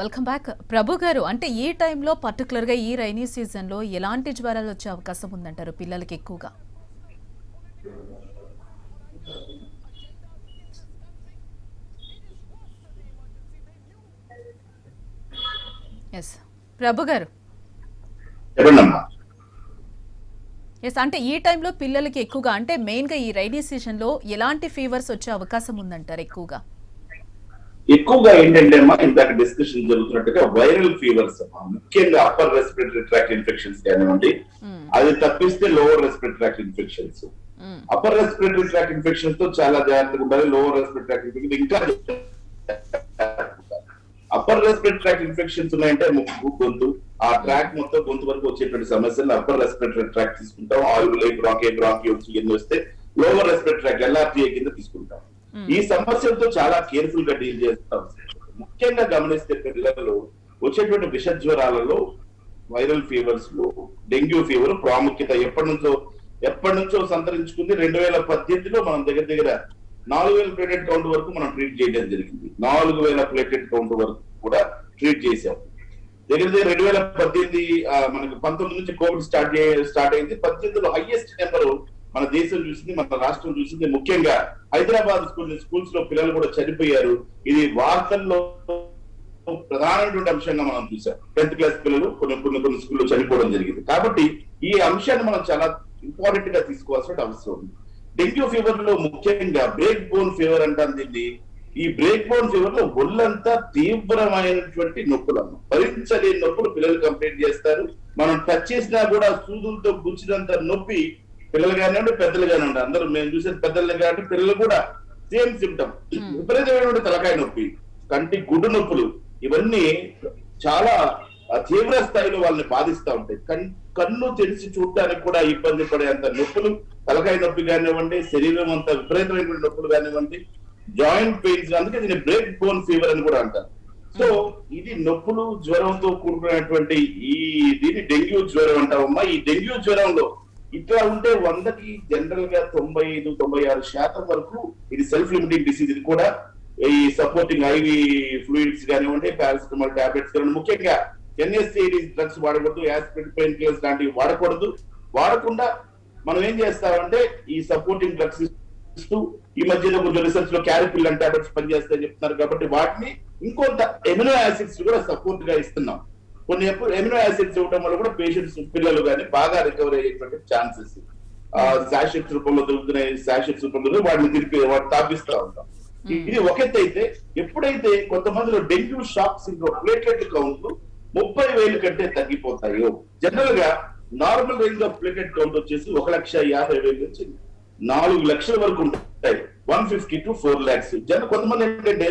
Welcome back. ప్రభు గారు, అంటే ఈ టైంలో పర్టికులర్గా ఈ రైనీ సీజన్లో ఎలాంటి జ్వరాలు వచ్చే అవకాశం ఉందంటారు పిల్లలకి ఎక్కువగా? ఎస్ ప్రభు గారు. ఎస్, అంటే ఈ టైంలో పిల్లలకి ఎక్కువగా, అంటే మెయిన్గా ఈ రైనీ సీజన్లో ఎలాంటి ఫీవర్స్ వచ్చే అవకాశం ఉందంటారు ఎక్కువగా? ఎక్కువగా ఏంటంటే అమ్మా, ఇందాక డిస్కషన్ జరుగుతున్నట్టుగా వైరల్ ఫీవర్స్ అమ్మా, ముఖ్యంగా అప్పర్ రెస్పిరేటరీ ట్రాక్ట్ ఇన్ఫెక్షన్స్ కానివ్వండి, అది తప్పిస్తే lower respiratory tract infections. Upper respiratory tract infections తో చాలా జాగ్రత్తగా ఉండాలి. లోవర్ రెస్పిరేటరీ ట్రాక్ట్ ఇన్ఫెక్షన్ ఇంకా అప్పర్ రెస్పిరేటరీ ట్రాక్ట్ ఇన్ఫెక్షన్స్ ఉన్నాయంటే ముక్కు, గొంతు, ఆ ట్రాక్ మొత్తం గొంతు వరకు వచ్చేటువంటి సమస్యలు అప్పర్ రెస్పిరేటరీ ట్రాక్ట్ తీసుకుంటాం. ఆల్విలై, బ్రాంకియోల్స్ ఇవన్నీ వస్తే లోవర్ రెస్పిరేటరీ ట్రాక్ట్ LRTA కింద తీసుకుంటాం. ఈ సమస్యలతో చాలా కేర్ఫుల్ గా డీల్ చేస్తాం. ముఖ్యంగా గమనిస్తే పిల్లలలో వచ్చేటువంటి విష జ్వరాలలో వైరల్ ఫీవర్స్ లో డెంగ్యూ ఫీవర్ ప్రాముఖ్యత ఎప్పటి నుంచో సంతరించుకుంది. 2018లో మనం దగ్గర 4000 ప్లేటెడ్ కౌంట్ వరకు మనం ట్రీట్ చేయడం జరిగింది. 4000 ప్లేటెడ్ కౌంట్ వరకు కూడా ట్రీట్ చేశాం. దగ్గర 2018 మనకి 19 నుంచి కోవిడ్ స్టార్ట్ అయింది. 18లో హైయెస్ట్ నెంబర్ మన దేశం చూసింది, మన రాష్ట్రం చూసింది. ముఖ్యంగా హైదరాబాద్ స్కూల్స్ లో పిల్లలు కూడా చనిపోయారు. ఇది వార్తల్లో ప్రధానమైనటువంటి అంశంగా మనం చూసాం. 10th క్లాస్ పిల్లలు కొన్ని స్కూల్లో చనిపోవడం జరిగింది. కాబట్టి ఈ అంశాన్ని మనం చాలా ఇంపార్టెంట్ గా తీసుకోవాల్సిన అవసరం ఉంది. డెంగ్యూ ఫీవర్ లో ముఖ్యంగా బ్రేక్ బోన్ ఫీవర్ అంటాం దీన్ని. ఈ బ్రేక్ బోన్ ఫీవర్ లో ఒళ్ళంతా తీవ్రమైనటువంటి నొప్పులు, భరించలేని నొప్పులు పిల్లలు కంప్లైంట్ చేస్తారు. మనం టచ్ చేసినా కూడా సూదులతో గుచ్చినంత నొప్పి పిల్లలు కానివ్వండి, పెద్దలు కానివ్వండి, అందరూ మేము చూసేది పెద్దలు కాబట్టి పిల్లలు కూడా సేమ్ సిమ్టమ్, విపరీతమైనటువంటి తలకాయ నొప్పి, కంటి గుడ్డు నొప్పులు, ఇవన్నీ చాలా తీవ్ర స్థాయిలో వాళ్ళని బాధిస్తూ ఉంటాయి. కన్ను తెలిసి చూడటానికి కూడా ఇబ్బంది పడేంత నొప్పులు, తలకాయ నొప్పి కానివ్వండి, శరీరం అంతా విపరీతమైనటువంటి నొప్పులు కానివ్వండి, జాయింట్ పెయిన్స్, అందుకే దీన్ని బ్రేక్ బోన్ ఫీవర్ అని కూడా అంటారు. సో ఇది నొప్పులు, జ్వరంతో కూడుకున్నటువంటి దీన్ని డెంగ్యూ జ్వరం అంటామమ్మా. ఈ డెంగ్యూ జ్వరంలో ఇట్లా ఉంటే 100కి జనరల్ గా 95-96% వరకు ఇది సెల్ఫ్ లిమిటింగ్ డిసీజ్. ఇది కూడా ఈ సపోర్టింగ్ ఐవి ఫ్లూయిడ్స్ కానివ్వండి, పారాసిటమాల్ టాబ్లెట్స్ కానివ్వండి, ముఖ్యంగా NSAID డ్రగ్స్ వాడకూడదు, యాస్పిరిన్, పెయిన్ కిల్లర్స్ లాంటివి వాడకూడదు. వాడకుండా మనం ఏం చేస్తామంటే ఈ సపోర్టింగ్ డ్రగ్స్ ఇస్తూ, ఈ మధ్యలో కొంచెం రిసర్చ్ లో క్యారిపిల్ అండ్ టాబ్లెట్స్ పనిచేస్తాయని చెప్తున్నారు కాబట్టి వాటిని ఇంకొంత ఎమినో యాసిడ్స్ కూడా సపోర్ట్ గా ఇస్తున్నాం. కొన్ని ఎమినో యాసిడ్స్ ఇవ్వడం వల్ల కూడా పేషెంట్స్, పిల్లలు కానీ బాగా రికవర్ అయ్యేటువంటి ఛాన్సెస్ శాషెట్స్ రూపంలో దొరుకుతున్నాయి. శాషెట్స్ రూపంలో వాటిని తాపిస్తూ ఉంటాం. ఇది ఒక ఎత్తు అయితే, ఎప్పుడైతే కొంతమందిలో డెంగ్యూ షాక్ సిండ్రోమ్ ప్లేట్లెట్ కౌంట్లు 30,000 కంటే తగ్గిపోతాయో, జనరల్ గా normal range of plated count వచ్చేసి 1,50,000 నుంచి 4 లక్షల వరకు ఉంటాయి. 150 to 4 lakhs. కొంతమంది ఏంటంటే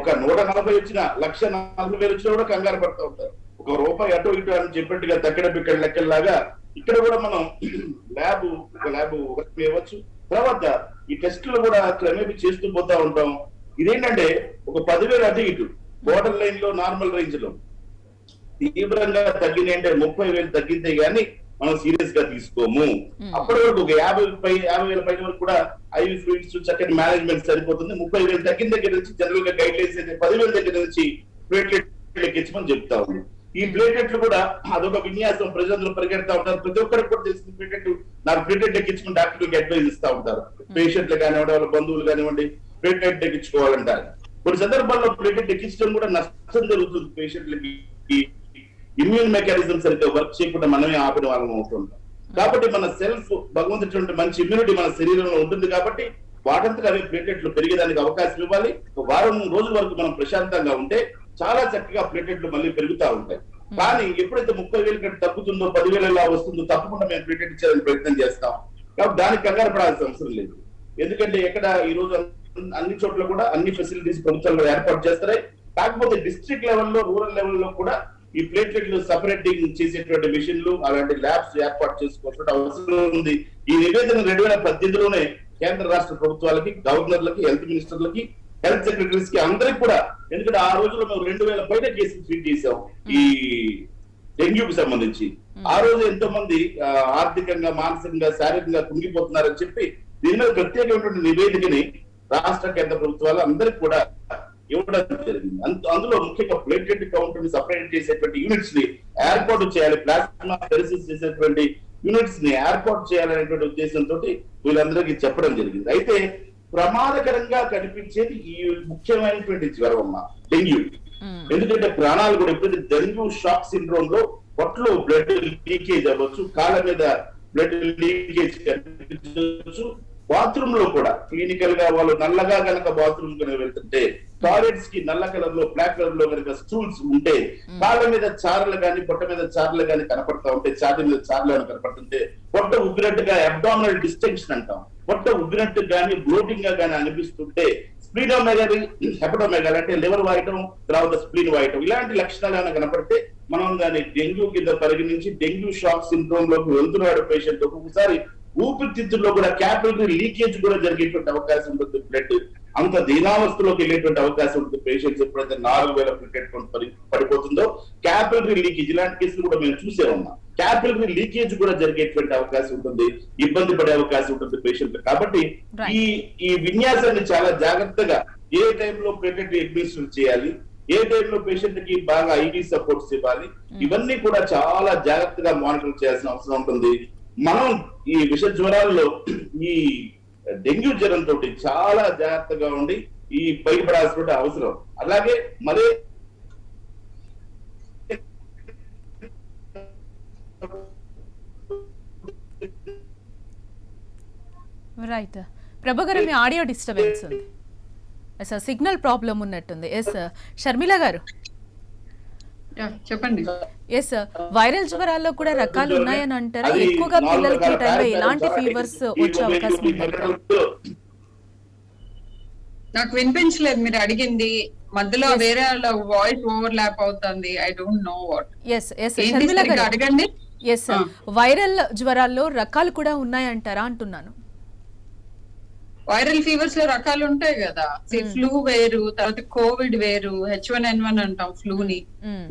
ఒక 140 వచ్చిన 1,40,000 వచ్చినా కూడా కంగారు పడుతూ ఉంటారు. ఒక రూపాయి అటు ఇటు అని చెప్పినట్టుగా తక్కడ బిక్కడ లెక్కల్లాగా ఇక్కడ కూడా మనం ఒక ల్యాబ్ ఇవ్వచ్చు. తర్వాత ఈ టెస్టులు కూడా క్రమేపీ చేస్తూ పోతా ఉంటాం. ఇదేంటంటే ఒక 10,000 అటు ఇటు బోర్డర్ లైన్ లో నార్మల్ రేంజ్ లో తీవ్రంగా తగ్గినాయి అంటే 30,000 తగ్గితే గానీ మనం సీరియస్ గా తీసుకోము. అప్పటి వరకు ఒక 50,000 పైన వరకు కూడా ఐవి ఫ్లూయిడ్స్, చక్కటి మేనేజ్మెంట్ సరిపోతుంది. 30,000 తగ్గిన దగ్గర నుంచి జనరల్ గా గైడ్ లైన్స్ అయితే 10,000 దగ్గర నుంచి ప్లేట్లెట్ ఎక్కించమని చెప్తా ఉంది. ఈ ప్లేటెట్లు కూడా అదొక విన్యాసం, ప్రజలు పరిగెడతా ఉంటారు. ప్రతి ఒక్కరికి కూడా తెలిసిన ప్లేటెట్, నాకు ప్లేటెట్ ఎక్కించుకుని డాక్టర్లకు అడ్వైజ్ ఇస్తా ఉంటారు. పేషెంట్లు కానివ్వండి, వాళ్ళ బంధువులు కానివ్వండి, ప్లేటెట్ ఎక్కించుకోవాలంటారు. కొన్ని సందర్భాల్లో ప్లేటెట్ ఎక్కించడం కూడా నష్టం జరుగుతుంది. పేషెంట్లకి ఇమ్యూన్ మెకానిజం సరిగ్గా వర్క్ చేయకుండా మనమే ఆపిన వాళ్ళం అవుతుంటాం. కాబట్టి మన సెల్ఫ్ భగవంతుడి మంచి ఇమ్యూనిటీ మన శరీరంలో ఉంటుంది. కాబట్టి వాటంతట అవి ప్లేటెట్లు పెరిగేదానికి అవకాశం ఇవ్వాలి. ఒక వారం రోజుల వరకు మనం ప్రశాంతంగా ఉంటే చాలా చక్కగా ప్లేటెట్లు మళ్ళీ పెరుగుతూ ఉంటాయి. కానీ ఎప్పుడైతే 30,000 కంటే తగ్గుతుందో, 10,000 ఎలా వస్తుందో, తప్పకుండా మేము ప్లేటెట్ ఇచ్చేదానికి ప్రయత్నం చేస్తాం. కాబట్టి దానికి కంగారు పడాల్సిన అవసరం లేదు. ఎందుకంటే ఎక్కడ ఈ రోజు అన్ని చోట్ల కూడా అన్ని ఫెసిలిటీస్ ప్రభుత్వంలో ఏర్పాటు చేస్తాయి. కాకపోతే డిస్ట్రిక్ట్ లెవెల్లో, రూరల్ లెవెల్లో కూడా ఈ ప్లేట్లెట్లు సెపరేటింగ్ చేసేటువంటి మిషన్లు, అలాంటి ల్యాబ్స్ ఏర్పాటు చేసుకోవాల్సిన అవసరం ఉంది. ఈ నివేదన 2018లోనే కేంద్ర రాష్ట్ర ప్రభుత్వాలకి, గవర్నర్లకి, హెల్త్ మినిస్టర్లకి, హెల్త్ సెక్రటరీస్ కి అందరికి కూడా, ఎందుకంటే ఆ రోజుల్లో మేము 2,000 పైన కేసులు ట్రీట్ చేసాం ఈ డెంగ్యూకి సంబంధించి. ఆ రోజు ఎంతో మంది ఆర్థికంగా, మానసికంగా, శారీరకంగా కుంగిపోతున్నారని చెప్పి దీని మీద ప్రత్యేకమైనటువంటి నివేదికని రాష్ట్ర కేంద్ర ప్రభుత్వాలు అందరికి కూడా ఇవ్వడం జరిగింది. అందులో ముఖ్యంగా ప్లేటెడ్ కౌంట్ ని సపరేట్ చేసేటువంటి యూనిట్స్ ని ఏర్పాటు చేయాలి, ప్లాస్మా ఫెరిసిస్ చేసేటువంటి యూనిట్స్ ని ఏర్పాటు చేయాలనేటువంటి ఉద్దేశంతో వీళ్ళందరికీ చెప్పడం జరిగింది. అయితే ప్రమాదకరంగా కనిపించేది ఈ ముఖ్యమైనటువంటి జ్వరం అమ్మ, డెంగ్యూ. ఎందుకంటే ప్రాణాలు కూడా ఎప్పుడైతే డెంగ్యూ షాక్ సిండ్రోమ్ లో పొట్టలో బ్లడ్ లీకేజ్ అవ్వచ్చు, కాళ్ళ మీద బ్లడ్ లీకేజ్ కనిపించవచ్చు, బాత్రూమ్ లో కూడా క్లినికల్ గా వాళ్ళు నల్లగా కనుక బాత్రూమ్ కనుక వెళ్తుంటే టాయిలెట్స్ కి నల్ల కలర్ లో బ్లాక్ కలర్ లో కనుక స్టూల్స్ ఉంటే కాళ్ళ మీద చారలు గాని పొట్ట మీద చారలు గాని కనపడతా ఉంటే, ఛాతీ మీద చారలు కనపడుతుంటే, పొట్ట ఉబ్బినట్టుగా అబ్డామినల్ డిస్టెన్షన్ అంటాం, పొట్ట ఉబ్బినట్టు గాని బ్లోటింగ్ గా గాని అనిపిస్తుంటే, స్ప్లీనోమెగరీ, హెపటోమెగరీ అంటే లివర్ వాయటం, తర్వాత స్ప్లీన్ వాయటం, ఇలాంటి లక్షణాలు ఏమైనా కనపడితే మనం దాన్ని డెంగ్యూ కింద పరిగణించి డెంగ్యూ షాక్ సిండ్రోమ్ లోకి వెళ్తున్నాడు పేషెంట్. ఒక్కొక్కసారి ఊపిరితిత్తుల్లో కూడా క్యాపిలరీ లీకేజ్ కూడా జరిగేటువంటి అవకాశం ఉంటుంది, బ్లడ్ అంత దీనావస్థలోకి వెళ్ళేటువంటి అవకాశం ఉంటుంది. పేషెంట్స్ ఎప్పుడైతే 4000 ప్లేటెడ్ కౌంట్ పడిపోతుందో క్యాపిలరీ లీకేజ్, ఇలాంటి కేసులు కూడా మేము చూసే ఉన్నాం. క్యాపిలరీ లీకేజ్ కూడా జరిగేటువంటి అవకాశం ఉంటుంది, ఇబ్బంది పడే అవకాశం ఉంటుంది పేషెంట్. కాబట్టి ఈ విన్యాసాన్ని చాలా జాగ్రత్తగా ఏ టైంలో ప్లేటెడ్ అడ్మినిస్టర్ చేయాలి, ఏ టైంలో పేషెంట్ కి బాగా ఐవి సపోర్ట్స్ ఇవ్వాలి, ఇవన్నీ కూడా చాలా జాగ్రత్తగా మానిటర్ చేయాల్సిన అవసరం ఉంటుంది. మనం ఈ విష జ్వరాల్లో ఈ డెంగ్యూ జ్వరంతో చాలా జాగ్రత్తగా ఉండి ఈ బయటపడాల్సిన అవసరం. అలాగే మరే రైట్ ప్రభాకర్, మీ ఆడియో డిస్టర్బెన్స్ ఉంది, సిగ్నల్ ప్రాబ్లం ఉన్నట్టుంది. ఎస్ షర్మిల గారు చెప్పండి. ఎస్ వైరల్ జ్వరాల్లో కూడా రకాలు ఉన్నాయని అంటారా? ఎక్కువగా పిల్లలకి ఈ టైంలో ఎలాంటి ఫీవర్స్ వచ్చే అవకాశం ఉందంటారు? నాకు వినిపించలేదు మీరు అడిగింది, మధ్యలో వేరే వాయిస్ ఓవర్ ల్యాప్ అవుతుంది. I don't know what. Yes yes Sharmila గారు అడగండి. ఎస్ వైరల్ జ్వరాల్లో రకాలు కూడా ఉన్నాయంటారా అంటున్నాను. వైరల్ ఫీవర్స్ లో రకాలు ఉంటాయి కదా, ఫ్లూ వేరు, తర్వాత కోవిడ్ వేరు, H1N1 అంటాం ఫ్లూని.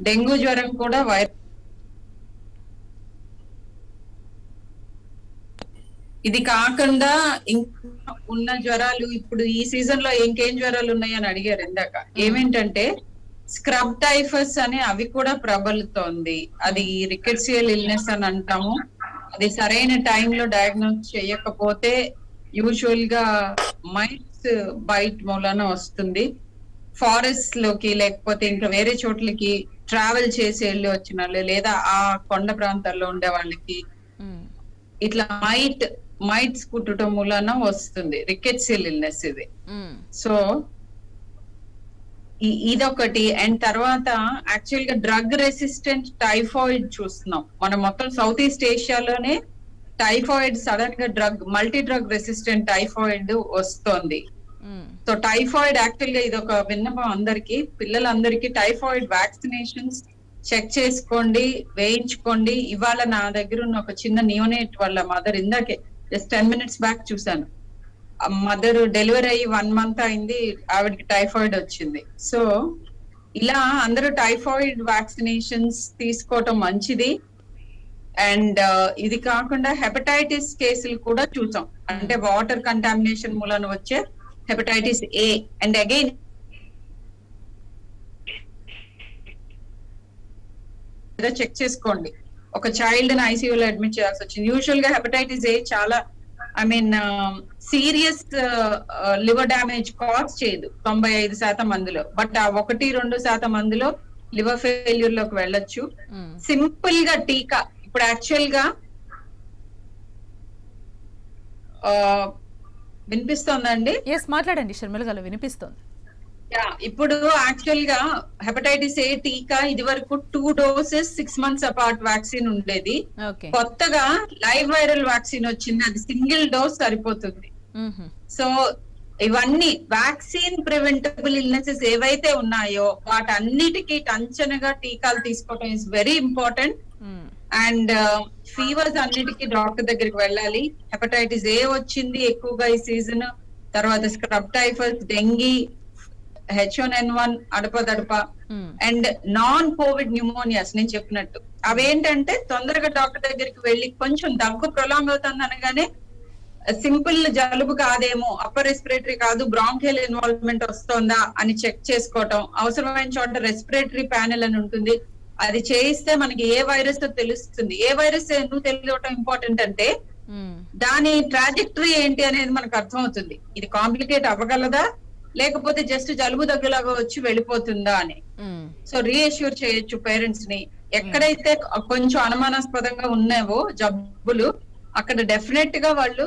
డెంగ్యూ జ్వరం కూడా వైరల్. ఇది కాకుండా ఇంకా ఉన్న జ్వరాలు ఇప్పుడు ఈ సీజన్ లో ఇంకేం జ్వరాలు ఉన్నాయని అడిగారు ఇందాక. ఏమేంటంటే స్క్రబ్ టైఫస్ అని అవి కూడా ప్రబలుతోంది. అది రికెట్సియల్ ఇల్నెస్ అని అంటాము. అది సరైన టైంలో డయాగ్నోస్ చేయకపోతే యూజువల్ గా మైట్స్ బైట్ మూలన వస్తుంది. ఫారెస్ట్ లోకి లేకపోతే ఇంకా వేరే చోట్లకి ట్రావెల్ చేసి వెళ్ళి వచ్చిన వాళ్ళు, లేదా ఆ కొండ ప్రాంతాల్లో ఉండే వాళ్ళకి ఇట్లా మైట్స్ కుట్టడం మూలన వస్తుంది రికెట్సియల్ ఇల్నెస్ ఇది. సో ఇదొకటి. అండ్ తర్వాత యాక్చువల్ గా డ్రగ్ రెసిస్టెంట్ టైఫాయిడ్ చూస్తున్నాం మనం మొత్తం సౌత్ ఈస్ట్ ఏషియాలోనే. టైఫాయిడ్ సడన్ గా మల్టీ డ్రగ్ రెసిస్టెంట్ టైఫాయిడ్ వస్తోంది. సో టైఫాయిడ్ యాక్చువల్ గా ఇది ఒక విన్నపం అందరికి, పిల్లలందరికీ టైఫాయిడ్ వ్యాక్సినేషన్స్ చెక్ చేసుకోండి, వేయించుకోండి. ఇవాళ నా దగ్గర ఉన్న ఒక చిన్న నియోనేట్ వాళ్ళ మదర్, ఇందాకే జస్ట్ 10 minutes బ్యాక్ చూసాను, మదర్ డెలివరీ అయ్యి 1 month అయింది, ఆవిడకి టైఫాయిడ్ వచ్చింది. సో ఇలా అందరూ టైఫాయిడ్ వ్యాక్సినేషన్స్ తీసుకోవటం మంచిది. అండ్ ఇది కాకుండా హెపటైటిస్ కేసులు కూడా చూసాం, అంటే వాటర్ కంటామినేషన్ మూలన వచ్చే hepatitis A. And again check చేసుకోండి. ఒక చైల్డ్ ని ఐసీయూలో అడ్మిట్ చేయాల్సి వచ్చింది. యూజువల్ గా హెపటైటిస్ A చాలా సీరియస్ లివర్ డ్యామేజ్ కాజ్ చేయదు 95% మందిలో, బట్ ఆ 1-2% మందిలో లివర్ ఫెయిల్యూర్ లోకి వెళ్ళొచ్చు. సింపుల్ గా టీకా ఇప్పుడు యాక్చువల్ గా వినిపిస్తోందండి? ఎస్ మాట్లాడండి షర్మిల గారు, వినిపిస్తోంది. ఇప్పుడు యాక్చువల్ గా హెపటైటిస్ A టీకా ఇది వరకు 2 doses 6 months అపార్ట్ వ్యాక్సిన్ ఉండేది. కొత్తగా లైవ్ వైరల్ వ్యాక్సిన్ వచ్చింది, అది సింగిల్ డోస్ సరిపోతుంది. సో ఇవన్నీ వ్యాక్సిన్ ప్రివెంటబుల్ ఇల్నెసెస్ ఏవైతే ఉన్నాయో వాటన్నిటికీ టంచనగా టీకాలు తీసుకోవడం is very important. And fevers అన్నిటికీ డాక్టర్ దగ్గరికి వెళ్ళాలి. హెపటైటిస్ A వచ్చింది ఎక్కువగా ఈ సీజన్, తర్వాత స్క్రబ్ టైఫస్, డెంగీ, H1N1 అడపదడప, అండ్ నాన్ కోవిడ్ న్యూమోనియాస్ నేను చెప్పినట్టు అవేంటంటే తొందరగా డాక్టర్ దగ్గరికి వెళ్ళి కొంచెం దగ్గు ప్రొలాంగ్ అవుతుంది అనగానే సింపుల్ జలుబు కాదేమో, అప్పర్ రెస్పిరేటరీ కాదు, బ్రాంకియల్ ఇన్వాల్వ్మెంట్ వస్తుందా అని చెక్ చేసుకోవటం, అవసరమైన చోట రెస్పిరేటరీ ప్యానెల్ అని ఉంటుంది, అది చేయిస్తే మనకి ఏ వైరస్ తెలుస్తుంది. ఏ వైరస్ ఎందుకు తెలియటం ఇంపార్టెంట్ అంటే దాని ట్రాజెక్టరీ ఏంటి అనేది మనకు అర్థం అవుతుంది. ఇది కాంప్లికేట్ అవ్వగలదా లేకపోతే జస్ట్ జలుబు దగ్గులాగా వచ్చి వెళ్ళిపోతుందా అని. సో రీఅష్యూర్ చేయొచ్చు పేరెంట్స్ ని. ఎక్కడైతే కొంచెం అనుమానాస్పదంగా ఉన్నావో జబ్బులు అక్కడ డెఫినెట్ గా వాళ్ళు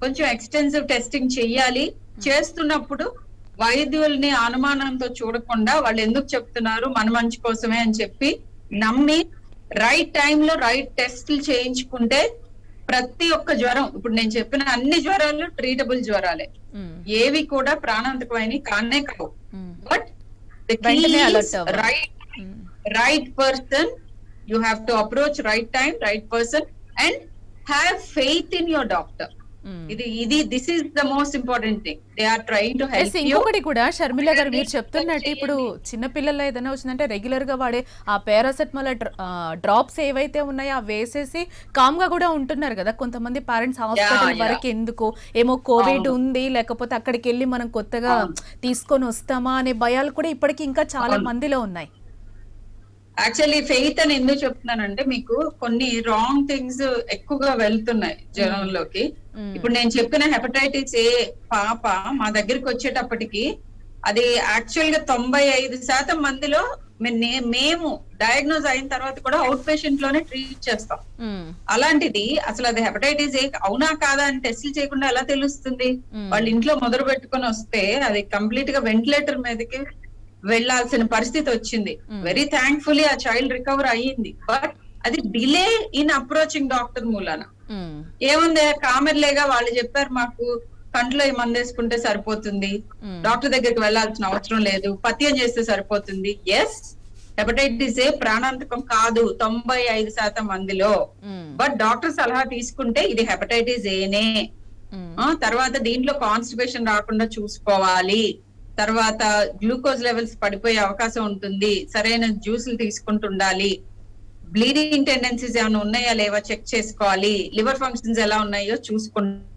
కొంచెం ఎక్స్టెన్సివ్ టెస్టింగ్ చెయ్యాలి. చేస్తున్నప్పుడు వైద్యుల్ని అనుమానంతో చూడకుండా వాళ్ళు ఎందుకు చెప్తున్నారు మన మంచి కోసమే అని చెప్పి నమ్మి రైట్ టైంలో రైట్ టెస్ట్లు చేయించుకుంటే ప్రతి ఒక్క జ్వరం, ఇప్పుడు నేను చెప్పిన అన్ని జ్వరాలు ట్రీటబుల్ జ్వరాలే, ఏవి కూడా ప్రాణాంతకమైన కానే కావు. But right person, you have to approach right time, right person and have faith in your doctor. ఇది this is the most important thing. They are trying to help you. ఇంకొకటి కూడా షర్మిల గారు మీరు చెప్తున్నట్టు ఇప్పుడు చిన్న పిల్లల్లో ఏదైనా వచ్చిందంటే రెగ్యులర్ గా వాడే ఆ పారాసెటమాల్ డ్రాప్స్ ఏవైతే ఉన్నాయో అవి వేసేసి కామ్ గా కూడా ఉంటున్నారు కదా కొంతమంది పేరెంట్స్. హాస్పిటల్ వరకు ఎందుకు, ఏమో కోవిడ్ ఉంది లేకపోతే అక్కడికి వెళ్ళి మనం కొత్తగా తీసుకొని వస్తామా అనే భయాలు కూడా ఇప్పటికి ఇంకా చాలా మందిలో ఉన్నాయి. యాక్చువల్లీ ఫెయిత్ అని ఎందుకు చెప్తున్నానంటే మీకు కొన్ని రాంగ్ థింగ్స్ ఎక్కువగా వెళ్తున్నాయి జనంలోకి. ఇప్పుడు నేను చెప్పిన హెపటైటిస్ ఏ పాప మా దగ్గరికి వచ్చేటప్పటికి అది యాక్చువల్ గా 95% మందిలో మేము డయాగ్నోజ్ అయిన తర్వాత కూడా అవుట్ పేషెంట్ లోనే ట్రీట్ చేస్తాం. అలాంటిది అసలు అది హెపటైటిస్ ఏ అవునా కాదా అని టెస్ట్లు చేయకుండా ఎలా తెలుస్తుంది? వాళ్ళు ఇంట్లో మొదలు పెట్టుకొని వస్తే అది కంప్లీట్ గా వెంటిలేటర్ మీదకి వెళ్లాల్సిన పరిస్థితి వచ్చింది. వెరీ థ్యాంక్ఫుల్లీ ఆ చైల్డ్ రికవర్ అయ్యింది. బట్ అది డిలే ఇన్ అప్రోచింగ్ డాక్టర్ మూలాన. ఏముంది కామెర్లేగా వాళ్ళు చెప్పారు మాకు కంట్లో ఈ మందేసుకుంటే సరిపోతుంది, డాక్టర్ దగ్గరికి వెళ్లాల్సిన అవసరం లేదు, పథ్యం చేస్తే సరిపోతుంది. ఎస్, హెపటైటిస్ ఏ ప్రాణాంతకం కాదు 95% మందిలో. బట్ డాక్టర్ సలహా తీసుకుంటే ఇది హెపటైటిస్ ఏనే. తర్వాత దీంట్లో కాన్స్టిపేషన్ రాకుండా చూసుకోవాలి, తర్వాత గ్లూకోజ్ లెవెల్స్ పడిపోయే అవకాశం ఉంటుంది, సరైన జ్యూసులు తీసుకుంటుండాలి, బ్లీడింగ్ టెండెన్సీస్ ఏమైనా ఉన్నాయా లేవా చెక్ చేసుకోవాలి, లివర్ ఫంక్షన్స్ ఎలా ఉన్నాయో చూసుకుంటాం.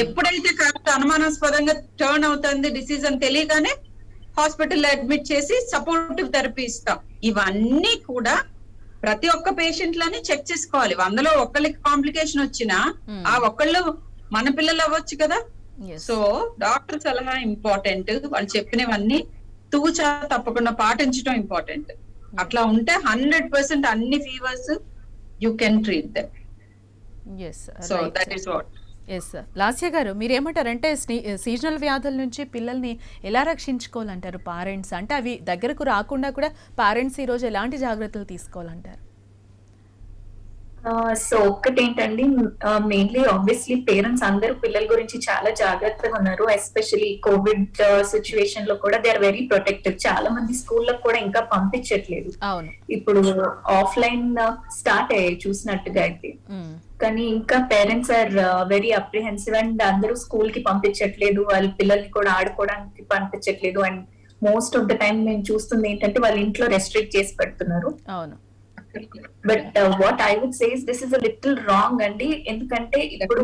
ఎప్పుడైతే కరెక్ట్ అనుమానాస్పదంగా టర్న్ అవుతుంది డిసీజ్ అని తెలియగానే హాస్పిటల్లో అడ్మిట్ చేసి సపోర్టివ్ థెరపీ ఇస్తాం. ఇవన్నీ కూడా ప్రతి ఒక్క పేషెంట్ లోనే చెక్ చేసుకోవాలి. 100లో ఒక్కరికి కాంప్లికేషన్ వచ్చినా ఆ ఒక్కళ్ళు మన పిల్లలు అవ్వచ్చు కదా. సో డాక్టర్ సలహా ఇంపార్టెంట్, వాళ్ళు చెప్పినవన్నీ తూచా తప్పకుండా పాటించడం ఇంపార్టెంట్. అట్లా ఉంటే 100% అన్ని fevers you can treat them. So that is what. Yes sir. Lasya గారు మీరేమంటారంటే సీజనల్ వ్యాధుల నుంచి పిల్లల్ని ఎలా రక్షించుకోవాలంటారు పేరెంట్స్? అంటే అవి దగ్గరకు రాకుండా కూడా పేరెంట్స్ ఈరోజు ఎలాంటి జాగ్రత్తలు తీసుకోవాలంటారు? సో ఒక్కటేంటండి, మెయిన్లీ ఆబ్వియస్లీ పేరెంట్స్ అందరూ పిల్లల గురించి చాలా జాగ్రత్తగా ఉన్నారు. ఎస్పెషల్లీ కోవిడ్ సిచ్యువేషన్ లో కూడా దే ఆర్ వెరీ ప్రొటెక్టివ్. చాలా మంది స్కూల్లో కూడా ఇంకా పంపించట్లేదు. ఇప్పుడు ఆఫ్లైన్ స్టార్ట్ అయ్యాయి చూసినట్టుగా అయితే, కానీ ఇంకా parents are very apprehensive and అందరూ స్కూల్ కి పంపించట్లేదు, వాళ్ళ పిల్లల్ని కూడా ఆడుకోవడానికి పంపించట్లేదు. And most of the time మేము చూస్తుంది ఏంటంటే వాళ్ళ ఇంట్లో రెస్ట్రిక్ట్ చేసి పెడుతున్నారు. But what I would say is this is a little wrong అండి. ఎందుకంటే ఇప్పుడు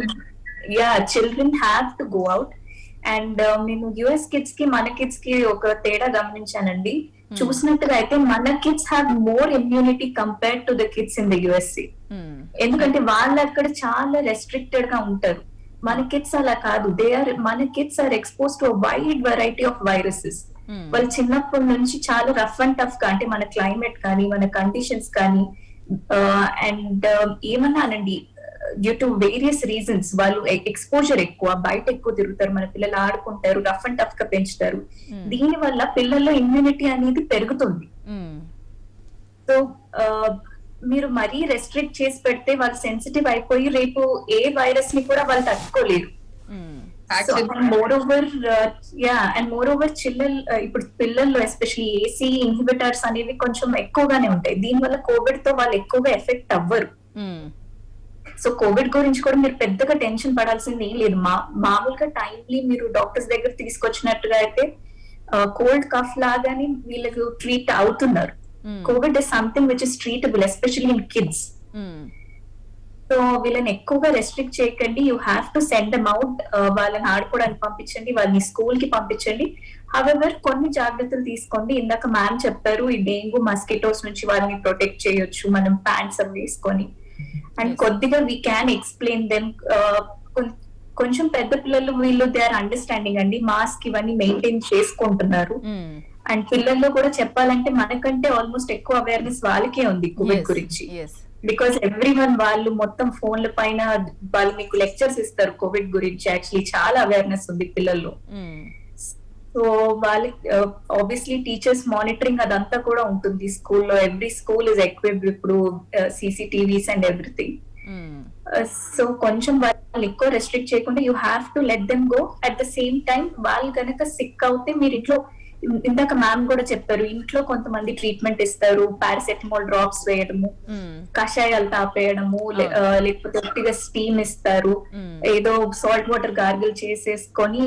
children have to go out. And నేను యుఎస్ కిడ్స్ కి మన కిడ్స్ కి ఒక తేడా గమనించానండి. చూసినట్టుగా అయితే మన kids have more immunity compared to the kids in the USA. ఎందుకంటే వాళ్ళు అక్కడ చాలా రెస్ట్రిక్టెడ్ గా ఉంటారు. మన కిడ్స్ అలా కాదు. మన kids are expose to wide variety of viruses. వాళ్ళు చిన్నప్పటి నుంచి చాలా రఫ్ అండ్ టఫ్ గా, అంటే మన క్లైమేట్ కానీ మన కండిషన్స్ కానీ అండ్ ఏమన్నానండి డ్యూ టు వేరియస్ రీజన్స్ వాళ్ళు ఎక్స్పోజర్ ఎక్కువ, బయట ఎక్కువ తిరుగుతారు, మన పిల్లలు ఆడుకుంటారు, రఫ్ అండ్ టఫ్ గా పెంచుతారు. దీని వల్ల పిల్లల్లో ఇమ్యూనిటీ అనేది పెరుగుతుంది. సో మీరు మరీ రెస్ట్రిక్ట్ చేసి పెడితే వాళ్ళు సెన్సిటివ్ అయిపోయి రేపు ఏ వైరస్ ని కూడా వాళ్ళు తట్టుకోలేరు. మోర్ ఓవర్ ఇప్పుడు పిల్లల్లో ఎస్పెషల్లీ ఏసీ ఇన్హిబిటర్స్ అనేవి కొంచెం ఎక్కువగానే ఉంటాయి. దీని వల్ల కోవిడ్ తో వాళ్ళు ఎక్కువగా ఎఫెక్ట్ అవ్వరు. సో కోవిడ్ గురించి కూడా మీరు పెద్దగా టెన్షన్ పడాల్సింది ఏం లేదు. మామూలుగా టైమ్లీ మీరు డాక్టర్స్ దగ్గర తీసుకొచ్చినట్టుగా అయితే కోల్డ్ కఫ్ లాగానే వీళ్ళకి ట్రీట్ అవుతున్నారు. Covid is something which is treatable especially in kids. So వీళ్ళని ఎక్కువగా రెస్ట్రిక్ట్ చేయకండి. You have to send them out. వాళ్ళని ఆడుకోవడానికి పంపించండి, వాళ్ళని స్కూల్ కి పంపించండి. హవెవర్ కొన్ని జాగ్రత్తలు తీసుకోండి. ఇందాక మ్యామ్ చెప్పారు ఈ డెంగ్యూ మస్కిటోస్ నుంచి వాళ్ళని ప్రొటెక్ట్ చేయొచ్చు మనం ప్యాంట్స్ అవి వేసుకొని. అండ్ కొద్దిగా వీ క్యాన్ ఎక్స్ప్లెయిన్ దెమ్. కొంచెం పెద్ద పిల్లలు వీళ్ళు దే ఆర్ అండర్స్టాండింగ్ అండి, మాస్క్ ఇవన్నీ మెయింటైన్ చేసుకుంటున్నారు. అండ్ పిల్లల్లో కూడా చెప్పాలంటే మనకంటే ఆల్మోస్ట్ ఎక్కువ అవేర్నెస్ వాళ్ళకే ఉంది కోవిడ్ గురించి. బికాస్ ఎవ్రీ వన్ వాళ్ళు మొత్తం ఫోన్ల పైన వాళ్ళు మీకు లెక్చర్స్ ఇస్తారు కోవిడ్ గురించి. యాక్చువల్లీ చాలా అవేర్నెస్ ఉంది పిల్లల్లో. సో వాళ్ళకి ఆబ్వియస్లీ టీచర్స్ మానిటరింగ్ అదంతా కూడా ఉంటుంది స్కూల్లో. ఎవ్రీ స్కూల్ ఇస్ ఎక్విప్డ్ ఇప్పుడు CCTVs అండ్ ఎవ్రీథింగ్. సో కొంచెం వాళ్ళు ఎక్కువ రెస్ట్రిక్ట్ చేయకుండా you have to let them go. At the same time వాళ్ళు కనుక సిక్ అవుతే మీరు ఇంట్లో, ఇందాక మ్యామ్ కూడా చెప్పారు, ఇంట్లో కొంతమంది ట్రీట్మెంట్ ఇస్తారు, పారాసెటమాల్ డ్రాప్స్ వేయడము, కషాయాలు తాపేయడము, లేకపోతే ఒట్టిగా స్టీమ్ ఇస్తారు, ఏదో సాల్ట్ వాటర్ గార్గిల్ చేసేసుకొని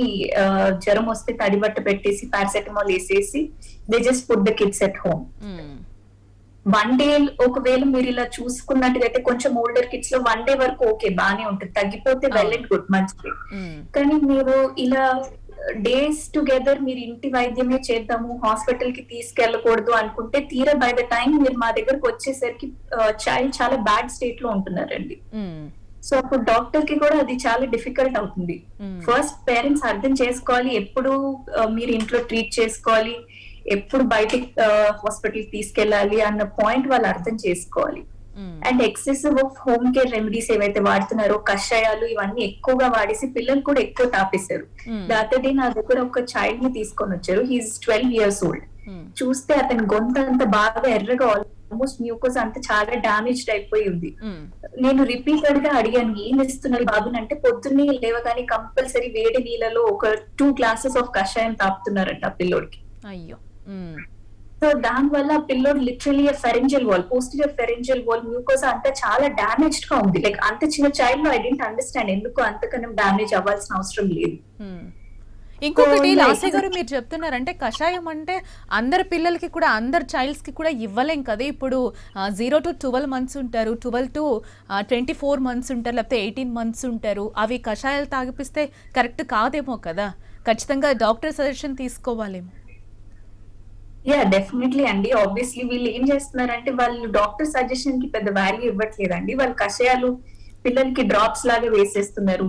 జ్వరం వస్తే తడిబట్ట పెట్టేసి పారాసెటమాల్ వేసేసి they just put the kids at home. 1 day ఒకవేళ మీరు ఇలా చూసుకున్నట్టుగా అయితే కొంచెం ఓల్డర్ కిడ్స్ లో 1 డే వరకు ఓకే బానే ఉంటుంది, తగ్గిపోతే వెల్ అండ్ గుడ్ మంచిది. కానీ మీరు ఇలా డేస్ టుగెదర్ మీరు ఇంటి వైద్యమే చేద్దాము, హాస్పిటల్ కి తీసుకెళ్ళకూడదు అనుకుంటే తీరా బై ద టైం మీరు మా దగ్గరకు వచ్చేసరికి చైల్డ్ చాలా బ్యాడ్ స్టేట్ లో ఉంటున్నారండి. సో అప్పుడు డాక్టర్ కి కూడా అది చాలా డిఫికల్ట్ అవుతుంది. ఫస్ట్ పేరెంట్స్ అర్థం చేసుకోవాలి, ఎప్పుడు మీరు ఇంట్లో ట్రీట్ చేసుకోవాలి, ఎప్పుడు బయటికి హాస్పిటల్ తీసుకెళ్ళాలి అన్న పాయింట్ వాళ్ళు అర్థం చేసుకోవాలి. And excessive of home care remedies ఏవైతే వాడుతున్నారో, కషాయాలు ఇవన్నీ ఎక్కువగా వాడేసి పిల్లలు కూడా ఎక్కువ తాపేశారు. దాతడే నా దగ్గర ఒక చైల్డ్ ని తీసుకొని వచ్చారు. He's 12 years old. చూస్తే అతని గొంతు అంతా బాగా ఎర్రగా, ఆల్మోస్ట్ మ్యూకోస్ అంతా చాలా డామేజ్డ్ అయిపోయి ఉంది. నేను రిపీటెడ్ గా అడిగాను ఏం ఇస్తున్నారు బాబుని అంటే, పొద్దున్నే లేవగానే కంపల్సరీ వేడి నీళ్ళలో ఒక 2 glasses ఆఫ్ కషాయం తాపుతున్నారంట ఆ పిల్లోడికి. అయ్యో. సో దాని వల్ల పిల్లోడు literally pharyngeal wall, posterior pharyngeal wall mucosa అంతా చాలా డామేజ్డ్ గా ఉంది. లైక్ అంత చిన్న చైల్డ్ లో ఐ డెంట్ అండర్స్టాండ్ ఎందుకు అంతకన్నా డామేజ్ అవ్వాల్సిన అవసరం లేదు. ఇంకొకటి లాస్య గారు మీరు చెప్తున్నారంటే కషాయం అంటే అందరి పిల్లలకి కూడా, అందరి చైల్డ్స్ కి కూడా ఇవ్వలేం కదా. ఇప్పుడు 0 to 12 months ఉంటారు, 12 to 24 months ఉంటారు, లేకపోతే 18 months ఉంటారు. అవి కషాయాలు తాగిపిస్తే కరెక్ట్ కాదేమో కదా, ఖచ్చితంగా డాక్టర్ సజెషన్ తీసుకోవాలేమో. యా డెఫినెట్లీ అండి. ఆబ్వియస్లీ వీళ్ళు ఏం చేస్తున్నారంటే వాళ్ళు డాక్టర్ సజెషన్ కి పెద్ద వాల్యూ ఇవ్వట్లేదండి. వాళ్ళు కషాయాలు పిల్లలకి డ్రాప్స్ లాగా వేసేస్తున్నారు.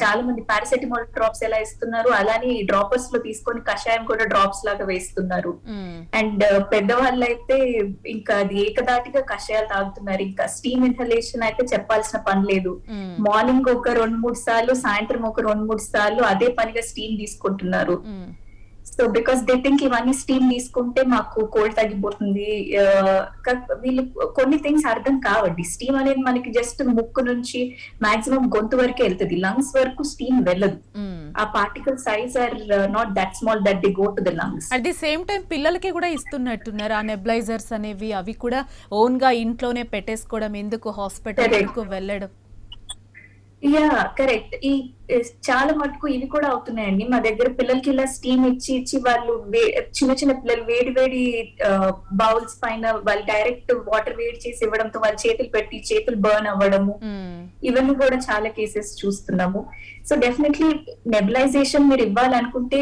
చాలా మంది పారాసెటమాల్ డ్రాప్స్ ఎలా ఇస్తున్నారు అలానే డ్రాపర్స్ లో తీసుకొని కషాయం కూడా డ్రాప్స్ లాగా వేస్తున్నారు. అండ్ పెద్దవాళ్ళు అయితే ఇంకా అది ఏకదాటిగా కషాయాలు తాగుతున్నారు. ఇంకా స్టీమ్ ఇన్హలేషన్ అయితే చెప్పాల్సిన పని లేదు. మార్నింగ్ ఒక 2-3 సార్లు, సాయంత్రం ఒక 2-3 సార్లు అదే పనిగా స్టీమ్ తీసుకుంటున్నారు. సో బికాస్ దే థింక్ ఇవన్నీ స్టీమ్ తీసుకుంటే మాకు కోల్డ్ తగ్గిపోతుంది. వీళ్ళు కొన్ని థింగ్స్ అర్థం కావండి. స్టీమ్ అనేది మనకి జస్ట్ ముక్కు నుంచి మాక్సిమం గొంతు వరకే వెళ్తుంది, లంగ్స్ వరకు స్టీమ్ వెళ్ళదు. ఆ particle size are not that small that they go to the lungs. At the same time పిల్లలకి కూడా ఇస్తున్నట్టున్నారు ఆ నెబులైజర్స్ అనేవి, అవి కూడా ఓన్ గా ఇంట్లోనే పెట్టేసుకోవడం, ఎందుకు హాస్పిటల్ వరకు వెళ్ళడం. Yeah correct. ఈ చాలా మటుకు ఇవి కూడా అవుతున్నాయండి మా దగ్గర. పిల్లలకి ఇలా స్టీమ్ ఇచ్చి వాళ్ళు చిన్న చిన్న పిల్లలు వేడి బౌల్స్ పైన వాళ్ళు డైరెక్ట్ వాటర్ వేడి చేసి ఇవ్వడంతో వాళ్ళ చేతులు బర్న్ అవ్వడము, ఇవన్నీ కూడా చాలా కేసెస్ చూస్తున్నాము. సో డెఫినెట్లీ నెబులైజేషన్ మీరు ఇవ్వాలనుకుంటే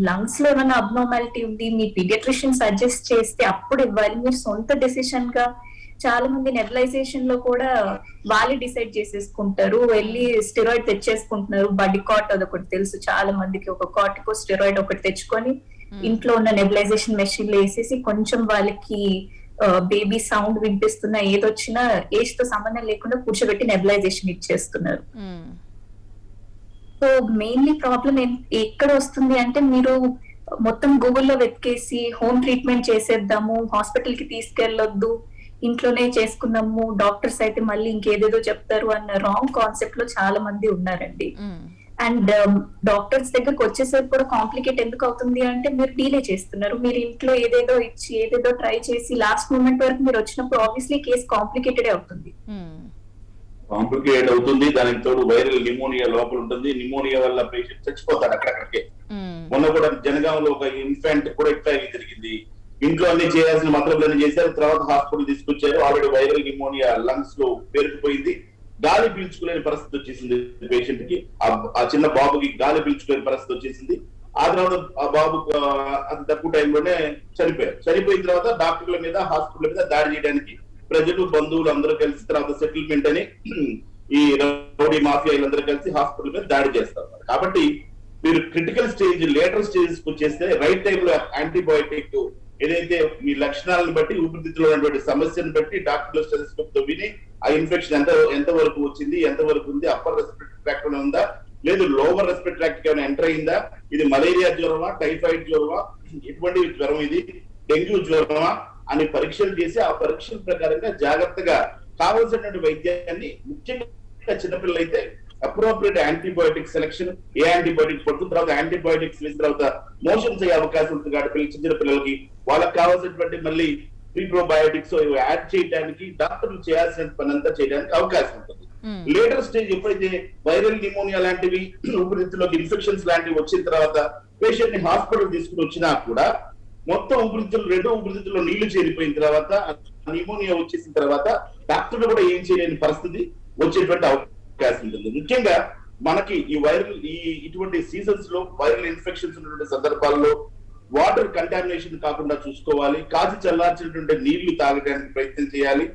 లంగ్స్ లో ఏమైనా అబ్నార్మాలిటీ ఉంది, మీ పీడియాట్రిషియన్ సజెస్ట్ చేస్తే అప్పుడు ఇవ్వాలి. మీరు సొంత డెసిషన్ గా చాలా మంది నెబులైజేషన్ లో కూడా వాళ్ళే డిసైడ్ చేసేసుకుంటారు, వెళ్ళి స్టెరాయిడ్ తెచ్చేసుకుంటున్నారు. బడికాట్ అదొకటి తెలుసు చాలా మందికి, ఒక కార్టికో స్టెరాయిడ్ ఒకటి తెచ్చుకొని ఇంట్లో ఉన్న నెబులైజేషన్ మెషిన్ లో వేసేసి కొంచెం వాళ్ళకి బేబీ సౌండ్ వినిపిస్తున్నా ఏదొచ్చినా ఏజ్ తో సంబంధం లేకుండా కూర్చోబెట్టి నెబులైజేషన్ ఇచ్చేస్తున్నారు. సో మెయిన్లీ ప్రాబ్లం ఎక్కడ వస్తుంది అంటే, మీరు మొత్తం గూగుల్లో వెతికేసి హోమ్ ట్రీట్మెంట్ చేసేద్దాము, హాస్పిటల్ కి తీసుకెళ్లొద్దు, ఇంట్లోనే చేసుకున్నాము, డాక్టర్స్ అయితే మళ్ళీ ఇంకేదేదో చెప్తారు అన్న రాంగ్ కాన్సెప్ట్ లో చాలా మంది ఉన్నారండి. అండ్ డాక్టర్స్ దగ్గరకు వచ్చేసరికి కూడా కాంప్లికేట్ ఎందుకు అవుతుంది అంటే, మీరు డీలే చేస్తున్నారు. మీరు ఇంట్లో ఏదేదో ఇచ్చి ఏదేదో ట్రై చేసి లాస్ట్ మూమెంట్ వరకు మీరు వచ్చినప్పుడు ఆబ్వియస్లీ కేసు కాంప్లికేటెడ్ అవుతుంది. కాంప్లికేట్ అవుతుంది. దానికి తోడు వైరల్ నిమోనియా లోపల ఉంటుంది. నిమోనియా వల్ల పేషెంట్ చచ్చిపోతాడు అక్కడికే. మొన్న కూడా జనగాంలో ఒక ఇన్ఫాంట్ కూడా ఇట్లా జరిగింది. ఇంట్లో అన్ని చేయాల్సిన మతలబులన్నీ చేశారు, తర్వాత హాస్పిటల్ తీసుకొచ్చారు. ఆల్రెడీ వైరల్ నిమోనియా లంగ్స్ లో పేరుకుపోయింది. గాలి పీల్చుకునే పరిస్థితి వచ్చేసింది పేషెంట్ కి. ఆ చిన్న బాబుకి గాలి పీల్చుకునే పరిస్థితి వచ్చేసింది. ఆ తర్వాత ఆ బాబు అతి తక్కువ టైంలోనే చనిపోయారు. చనిపోయిన తర్వాత డాక్టర్ల మీద హాస్పిటల్ మీద దాడి చేయడానికి ప్రజలు బంధువులు అందరూ కలిసి తర్వాత సెటిల్మెంట్ అని ఈ రౌడీ మాఫియాలందరూ కలిసి హాస్పిటల్ మీద దాడి చేస్తారు. కాబట్టి మీరు క్రిటికల్ స్టేజ్ లేటర్ స్టేజ్ వచ్చేస్తే రైట్ టైంలో యాంటీబయోటిక్ ఏదైతే మీ లక్షణాలను బట్టి ఊపిరితిత్తులో ఉన్నటువంటి సమస్యను బట్టి డాక్టర్ల స్టెథోస్కోప్ తో విని ఆ ఇన్ఫెక్షన్ ఎంత వరకు వచ్చింది, ఎంత వరకు ఉంది, అప్పర్ రెస్పిరేటరీ ట్రాక్ట్ లో ఉందా లేదు లోవర్ రెస్పిరేటరీ ట్రాక్ట్ ఏమైనా ఎంటర్ అయిందా, ఇది మలేరియా జ్వరమా, టైఫాయిడ్ జ్వరమా, ఎటువంటి జ్వరం ఇది, డెంగ్యూ జ్వరమా అని పరీక్షలు చేసి ఆ పరీక్షల ప్రకారంగా జాగ్రత్తగా కావాల్సినటువంటి వైద్యాన్ని ముఖ్యంగా చిన్నపిల్లలు అయితే అప్రోప్రియేట్ యాంటీబయోటిక్ సెలెక్షన్, ఏ యాంటీబయోటిక్ పడుతుంది, తర్వాత యాంటీబయోటిక్స్ వేసిన తర్వాత మోషన్స్ అయ్యే అవకాశం ఉంటుంది కాబట్టి చిన్న పిల్లలకి వాళ్ళకి కావాల్సినటువంటి మళ్ళీ ప్రీప్రోబయోటిక్స్ యాడ్ చేయడానికి డాక్టర్లు చేయాల్సిన పని అంతా చేయడానికి అవకాశం ఉంటుంది. లేటర్ స్టేజ్ ఎప్పుడైతే వైరల్ న్యూమోనియా లాంటివి ఊపిరితిత్తులోకి ఇన్ఫెక్షన్స్ లాంటివి వచ్చిన తర్వాత పేషెంట్ ని హాస్పిటల్ తీసుకుని వచ్చినా కూడా మొత్తం రెండు ఊపిరితిత్తుల్లో నీళ్లు చేరిపోయిన తర్వాత న్యూమోనియా వచ్చేసిన తర్వాత డాక్టర్లు కూడా ఏం చేయలేని పరిస్థితి వచ్చేటువంటి అవకాశం ఉంటుంది. ముఖ్యంగా మనకి ఇటువంటి సీజన్స్ లో వైరల్ ఇన్ఫెక్షన్స్ ఉన్నటువంటి సందర్భాల్లో వాటర్ కంటామినేషన్ కాకుండా చూసుకోవాలి. కాచి చల్లార్చినటువంటి నీళ్లు తాగడానికి ప్రయత్నం చేయాలి.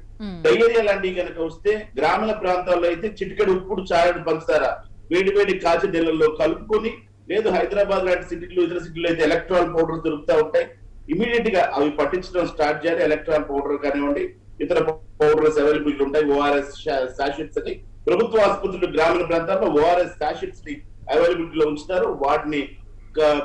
డయేరియా లాంటివి కనుక వస్తే గ్రామీణ ప్రాంతాల్లో అయితే చిటికెడు ఉప్పుడు చాయడు పంచుతారా వేడి కాచి నీళ్ళల్లో కలుపుకొని, లేదు హైదరాబాద్ లాంటి సిటీలు ఇతర సిటీలో అయితే ఎలక్ట్రాల్ పౌడర్ దొరుకుతూ ఉంటాయి. ఇమీడియట్ గా అవి పట్టించడం స్టార్ట్ చేయాలి. ఎలక్ట్రాల్ పౌడర్ కానివ్వండి, ఇతర పౌడర్స్ అవైలబుల్ ఉంటాయి. ఓఆర్ఎస్ సాషెట్స్ అని ప్రభుత్వ ఆసుపత్రులు గ్రామీణ ప్రాంతాల్లో ఓఆర్ఎస్ సాషెట్స్ ని అవైలబిలిటీ లో ఉంచుతారు. వాటిని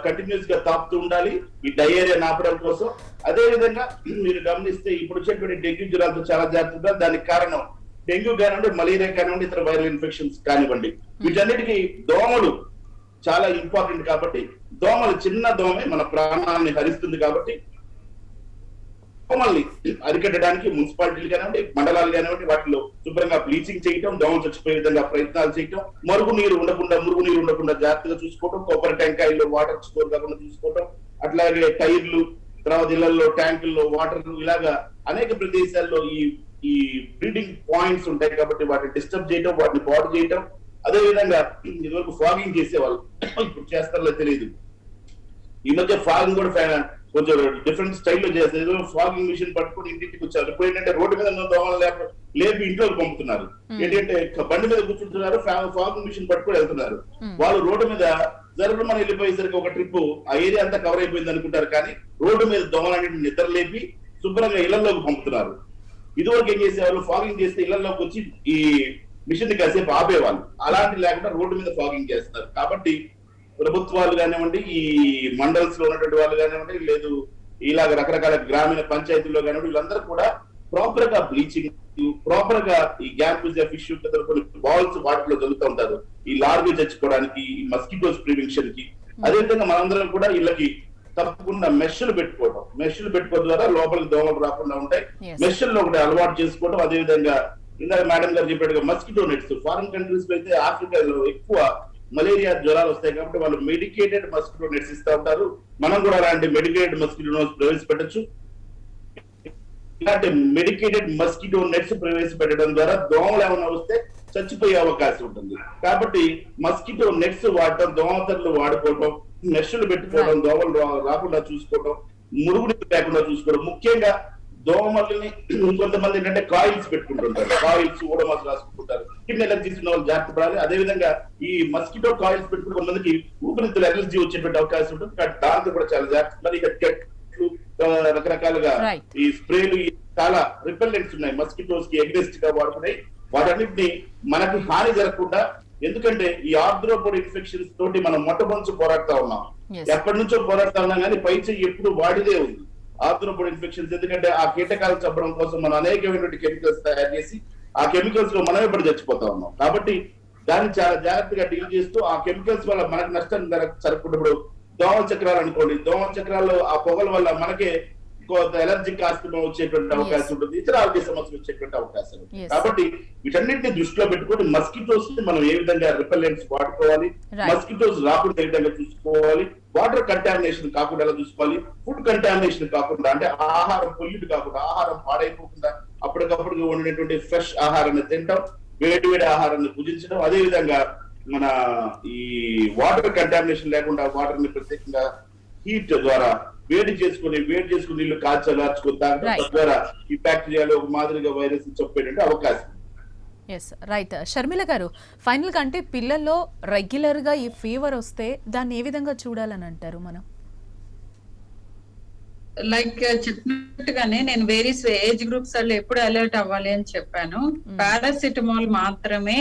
కంటిన్యూస్ గా తాపుతూ ఉండాలి ఈ డయేరియా ఆపడం కోసం. అదే విధంగా మీరు గమనిస్తే ఇప్పుడు వచ్చేటువంటి డెంగ్యూ జ్వరాలతో చాలా జాగ్రత్తగా, దానికి కారణం డెంగ్యూ కానివ్వండి, మలేరియా కానివ్వండి, ఇతర వైరల్ ఇన్ఫెక్షన్స్ కానివ్వండి, వీటన్నిటికీ దోమలు చాలా ఇంపార్టెంట్. కాబట్టి చిన్న దోమే మన ప్రాణాన్ని హరిస్తుంది. కాబట్టి దోమల్ని అరికట్టడానికి మున్సిపాలిటీలు కానివ్వండి, మండలాలు కానివ్వండి, వాటిలో శుభ్రంగా బ్లీచింగ్ చేయటం, దోమలు చచ్చిపోయే విధంగా ప్రయత్నాలు చేయటం, మురుగు నీరు ఉండకుండా జాగ్రత్తగా చూసుకోవటం, కొబ్బరి టెంకాయల్లో వాటర్ స్టోర్ కాకుండా చూసుకోవటం, అట్లాగే టైర్లు, తర్వాత ఇళ్లలో ట్యాంకుల్లో వాటర్, ఇలాగా అనేక ప్రదేశాల్లో ఈ బ్రీడింగ్ పాయింట్స్ ఉంటాయి కాబట్టి వాటిని డిస్టర్బ్ చేయటం, వాటిని పాడు చేయటం. అదే విధంగా ఇదివరకు ఫాగింగ్ చేసేవాళ్ళు, ఇప్పుడు చేస్తారో తెలియదు. ఈ మధ్య ఫాగింగ్ కూడా కొంచెం డిఫరెంట్ స్టైల్లో చేస్తారు. ఫాగింగ్ మిషన్ పట్టుకుని ఇంటికి వచ్చారు. ఇప్పుడు ఏంటంటే రోడ్డు మీద దోమలు లేపి ఇంట్లోకి పంపుతున్నారు. ఏంటంటే బండి మీద కూర్చుంటున్నారు, ఫాగింగ్ మిషన్ పట్టుకుని వెళ్తున్నారు. వాళ్ళు రోడ్డు మీద జరుగుడు మనం వెళ్ళిపోయేసరికి ఒక ట్రిప్ ఆ ఏరియా అంతా కవర్ అయిపోయింది అనుకుంటారు, కానీ రోడ్డు మీద దోమలన్నింటిని నిద్ర లేపి శుభ్రంగా ఇళ్లలోకి పంపుతున్నారు. ఇదివరకు ఏం చేసేవాళ్ళు, ఫాగింగ్ చేస్తే ఇళ్లలోకి వచ్చి ఈ మిషన్ ని కాసేపు ఆపేవాళ్ళు. అలాంటి లేకుండా రోడ్డు మీద ఫాగింగ్ చేస్తారు. కాబట్టి ప్రభుత్వాలు కానివ్వండి, ఈ మండల్స్ లో ఉన్నటువంటి వాళ్ళు కానివ్వండి, లేదు ఇలాగ రకరకాల గ్రామీణ పంచాయతీల్లో కానివ్వండి, వీళ్ళందరూ కూడా ప్రాపర్ గా బ్లీచింగ్, ప్రాపర్ గా ఈ గ్యాంబిలియా ఫిష్ బాల్స్ వాటిలో జరుగుతూ ఉంటారు ఈ లార్వీ చచ్చిపోవడానికి, ఈ మస్కిటోస్ ప్రివెన్షన్ కి. అదేవిధంగా మనందరం కూడా ఇళ్ళకి తప్పకుండా మెషలు పెట్టుకోవడం ద్వారా లోపలికి దోమలు రాకుండా ఉంటాయి. మెషల్లో ఒకటి అలవాటు చేసుకోవడం. అదేవిధంగా ఇందాక మేడం గారు చెప్పేట్టుగా మస్కిటో నెట్స్, ఫారిన్ కంట్రీస్ లో అయితే ఆఫ్రికాలో ఎక్కువ మలేరియా జ్వరాలు వస్తాయి కాబట్టి వాళ్ళు మెడికేటెడ్ మస్కిటో నెట్స్ ఇస్తూ ఉంటారు. మనం కూడా అలాంటి మెడికేటెడ్ మస్కిటో నెట్స్ ప్రవేశపెట్టచ్చు. ఇలాంటి మెడికేటెడ్ మస్కిటో నెట్స్ ప్రవేశపెట్టడం ద్వారా దోమలు ఏమైనా వస్తే చచ్చిపోయే అవకాశం ఉంటుంది. కాబట్టి మస్కిటో నెట్స్ వాడటం, దోమతెరలు వాడుకోవటం, మెషలు పెట్టుకోవడం, దోమలు రాకుండా చూసుకోవడం, మురుగుడు లేకుండా చూసుకోవడం. ముఖ్యంగా దోమల్ని ఇంకొంతమంది ఏంటంటే కాయిల్స్ పెట్టుకుంటుంటారు, కాయిల్స్ ఓడమాస్ రాసుకుంటుంటారు. స్కిన్ ఎలర్జీస్ ఉన్న వాళ్ళు జాగ్రత్త పడాలి. అదేవిధంగా ఈ మస్కిటో కాయిల్స్ పెట్టుకున్న కొంతమందికి ఊపిరితిత్తుల ఎలర్జీ వచ్చేటువంటి అవకాశం ఉంటుంది. దాంతో కూడా చాలా జాగ్రత్త. రకరకాలుగా ఈ స్ప్రేలు చాలా రిపెల్లెంట్స్ ఉన్నాయి, మస్కిటోస్ కి ఎగ్నెస్ట్ గా వాడుతున్నాయి. వాటన్నిటిని మనకి హాని జరగకుండా, ఎందుకంటే ఈ ఆర్థ్రోపోడ్ ఇన్ఫెక్షన్స్ తోటి మనం మొట్టమొదటి పోరాడుతా ఉన్నాం. ఎప్పటి నుంచో పోరాడుతా ఉన్నాం, కానీ పైచేయి ఎప్పుడు వాడిదే ఉంది ఆర్థ్రోపోడ్ ఇన్ఫెక్షన్స్. ఎందుకంటే ఆ కీటకాలు చంపడం కోసం మనం అనేకమైనటువంటి కెమికల్స్ తయారు చేసి ఆ కెమికల్స్ లో మనం ఇప్పుడు చచ్చిపోతా ఉన్నాం. కాబట్టి దాన్ని చాలా జాగ్రత్తగా డీల్ చేస్తూ ఆ కెమికల్స్ వల్ల మనకు నష్టం జరగకుండా, దోమల చక్రాలు అనుకోండి, దోమల చక్రాల్లో ఆ పొగల వల్ల మనకే ఎలర్జిక్ ఆస్తమా వచ్చేటువంటి అవకాశం ఉంటుంది, ఇతర ఆరోగ్య సమస్యలు వచ్చేటువంటి అవకాశం ఉంటుంది. కాబట్టి వీటన్నింటినీ దృష్టిలో పెట్టుకుని మస్కిటోస్ ని మనం ఏ విధంగా రిపెల్లెంట్స్ వాడుకోవాలి, మస్కిటోస్ రాకుండా ఏ విధంగా చూసుకోవాలి, వాటర్ కంటామినేషన్ కాకుండా ఎలా చూసుకోవాలి, ఫుడ్ కంటామినేషన్ కాకుండా, అంటే ఆహారం పొల్యూట్ కాకుండా, ఆహారం పాడైపోకుండా అప్పటికప్పుడు వండినటువంటి ఫ్రెష్ ఆహారాన్ని తింటాం. వేడి వేడి ఆహారాన్ని భుజించడం, అదే విధంగా మన ఈ వాటర్ కంటామినేషన్ లేకుండా వాటర్ ని ప్రత్యేకంగా హీట్ ద్వారా వేడి చేసుకుని నీళ్లు కాల్చుకొని తాగడం, Right. తద్వారా ఈ బ్యాక్టీరియాలో ఒక మాదిరిగా వైరస్ చొప్పేటువంటి అవకాశం. Yes right. షర్మిల గారు, ఫైనల్ గా అంటే పిల్లల్లో రెగ్యులర్ గా ఈ ఫీవర్ వస్తే దాన్ని ఏ విధంగా చూడాలని అంటారు మనం? లైక్ చెప్పినట్టుగానే నేను వేరియస్ ఏజ్ గ్రూప్స్ వాళ్ళు ఎప్పుడు అలర్ట్ అవ్వాలి అని చెప్పాను. పారాసిటమాల్ మాత్రమే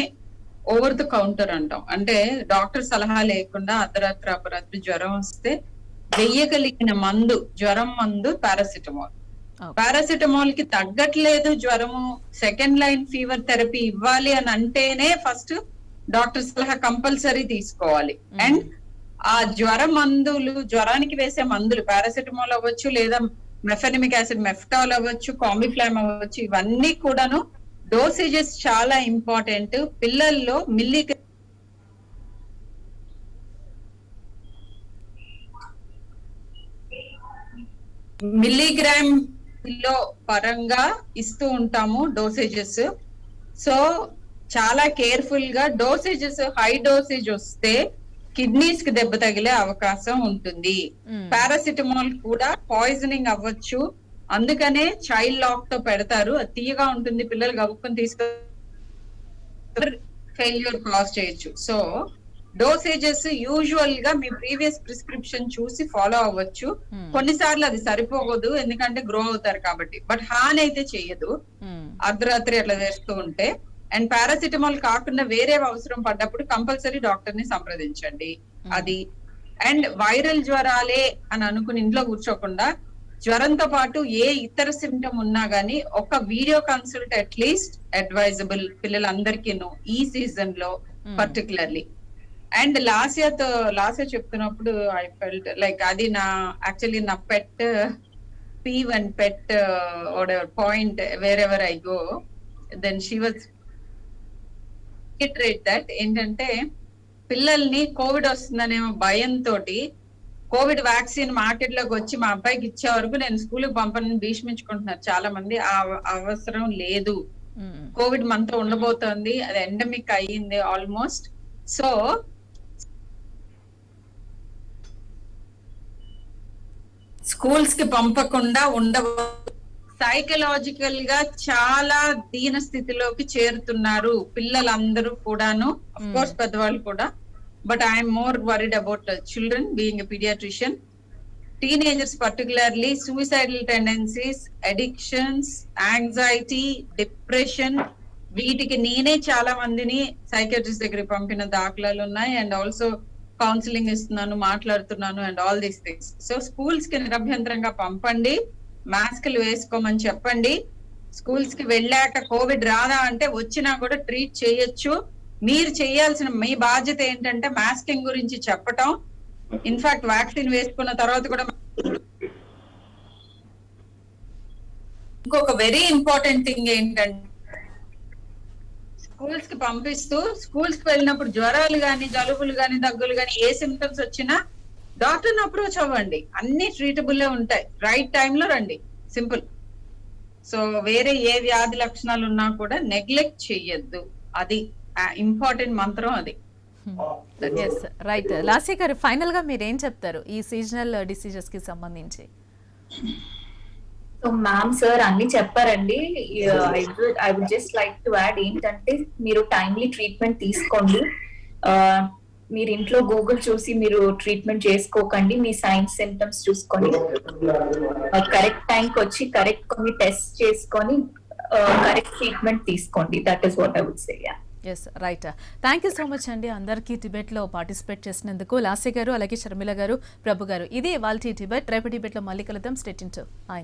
ఓవర్ ద కౌంటర్ అంటాం. అంటే డాక్టర్ సలహా లేకుండా అర్ధరాత్రి అపరాత్రి జ్వరం వస్తే వెయ్యగలిగిన మందు, జ్వరం మందు పారాసిటమాల్. పారాసిటమాల్ కి తగ్గట్లేదు జ్వరము, సెకండ్ లైన్ ఫీవర్ థెరపీ ఇవ్వాలి అని అంటేనే ఫస్ట్ డాక్టర్ సలహా కంపల్సరీ తీసుకోవాలి. అండ్ ఆ జ్వర మందులు, జ్వరానికి వేసే మందులు పారాసిటమాల్ అవ్వచ్చు, లేదా మెఫెనిమిక్ యాసిడ్ మెఫ్టాల్ అవ్వచ్చు, కాంబిఫ్లామ్ అవ్వచ్చు, ఇవన్నీ కూడాను డోసేజెస్ చాలా ఇంపార్టెంట్. పిల్లల్లో మిల్లీగ్రామ్ లో పరంగా ఇస్తూ ఉంటాము డోసేజెస్. సో చాలా కేర్ఫుల్ గా డోసేజెస్, హై డోసేజ్ వస్తే కిడ్నీస్ కి దెబ్బ తగిలే అవకాశం ఉంటుంది. పారాసిటమాల్ కూడా పాయిజనింగ్ అవ్వచ్చు, అందుకనే చైల్డ్ లాక్ తో పెడతారు. అది తీయగా ఉంటుంది, పిల్లలు గబుక్కుని తీసుకు ఫెయిల్యూర్ కాజ్ చేయొచ్చు. సో డోసేజెస్ యూజువల్ గా మీ ప్రీవియస్ ప్రిస్క్రిప్షన్ చూసి ఫాలో అవ్వచ్చు. కొన్నిసార్లు అది సరిపోకూడదు, ఎందుకంటే గ్రో అవుతారు కాబట్టి, బట్ హాని అయితే చెయ్యదు అర్ధరాత్రి అట్లా చేస్తూ ఉంటే. అండ్ పారాసిటమాల్ కాకుండా వేరే అవసరం పడ్డప్పుడు కంపల్సరీ డాక్టర్ ని సంప్రదించండి. అది అండ్ వైరల్ జ్వరాలే అని అనుకుని ఇంట్లో కూర్చోకుండా జ్వరంతో పాటు ఏ ఇతర సిమ్టమ్ ఉన్నా గానీ ఒక వీడియో కన్సల్ట్ అట్లీస్ట్ అడ్వైజబుల్ పిల్లలందరికీను ఈ సీజన్ లో పర్టికులర్లీ. అండ్ లాస్ట్ ఇయర్ చెప్తున్నప్పుడు ఐ ఫెల్ట్ లైక్ అది యాక్చువల్లీ నా pet peeve and pet point wherever I go, then she was that ఏంటంటే పిల్లల్ని కోవిడ్ వస్తుందనేమో భయంతో కోవిడ్ వ్యాక్సిన్ మార్కెట్ లోకి వచ్చి మా అబ్బాయికి ఇచ్చే వరకు నేను స్కూల్ కి పంపని భీష్మించుకుంటున్నారు చాలా మంది. ఆ అవసరం లేదు, కోవిడ్ మనతో ఉండబోతోంది, అది ఎండమిక్ అయ్యింది ఆల్మోస్ట్. సో స్కూల్స్ కి పంపకుండా సైకలాజికల్ గా చాలా దీన స్థితిలోకి చేరుతున్నారు పిల్లలందరూ కూడాను, అఫ్ కోర్స్ పెద్దవాళ్ళు కూడా. But I'm more worried about children being a paediatrician. Teenagers particularly suicidal tendencies, addictions, anxiety, depression, వీటికి నేనే చాలా మందిని సైకియాట్రిస్ట్ దగ్గరికి పంపిన దాఖలాలు ఉన్నాయి. అండ్ ఆల్సో కౌన్సిలింగ్ ఇస్తున్నాను, మాట్లాడుతున్నాను and all these things. So schools కి నిరభ్యంతరంగా పంపండి, మాస్కులు వేసుకోమని చెప్పండి. స్కూల్స్ కి వెళ్ళాక కోవిడ్ రాదా అంటే వచ్చినా కూడా ట్రీట్ చేయొచ్చు. మీరు చేయాల్సిన మీ బాధ్యత ఏంటంటే మాస్కింగ్ గురించి చెప్పటం. ఇన్ఫాక్ట్ వ్యాక్సిన్ వేసుకున్న తర్వాత కూడా ఇంకొక వెరీ ఇంపార్టెంట్ థింగ్ ఏంటంటే స్కూల్స్ కి పంపిస్తూ స్కూల్స్ కి వెళ్ళినప్పుడు జ్వరాలు గాని, జలుబులు గాని, దగ్గులు గాని ఏ సిమ్టమ్స్ వచ్చినా డాక్టర్ని అప్రోచ్ అవ్వండి. అన్ని ట్రీటబుల్ ఉంటాయి, రైట్ టైంలో రండి, సింపుల్. సో వేరే ఏ వ్యాధి లక్షణాలు ఉన్నా కూడా నెగ్లెక్ట్ చెయ్యొద్దు, అది ఇంపార్టెంట్ మంత్రం అది. Yes right. లాస్య గారు, ఫైనల్ గా మీరు ఏం చెప్తారు ఈ సీజనల్ డిసీజెస్ కి సంబంధించి? సో మ్యామ్ సార్ అన్ని చెప్పారండి. I would just like to add ఏంటంటే మీరు టైమ్లీ ట్రీట్మెంట్ తీసుకోండి. మీరు ఇంట్లో గూగుల్ చూసి మీరు ట్రీట్మెంట్ చేసుకోకండి, మీ సైన్స్ సింప్టమ్స్ చూసుకొని కరెక్ట్ టైంకి వచ్చి కరెక్ట్ కొన్ని టెస్ట్ చేసుకొని కరెక్ట్ ట్రీట్మెంట్ తీసుకోండి. That is what I would say. Yes right. Thank you so much అండి అందరికీ డిబేట్లో పార్టిసిపేట్ చేసినందుకు. లాస్య గారు, అలాగే షర్మిల గారు, ప్రభు గారు. ఇది వాళ్ళ డిబేట్. రేపటి డిబేట్లో మళ్ళీ కలుద్దాం. స్టేట్ ఇంటూ ఆయన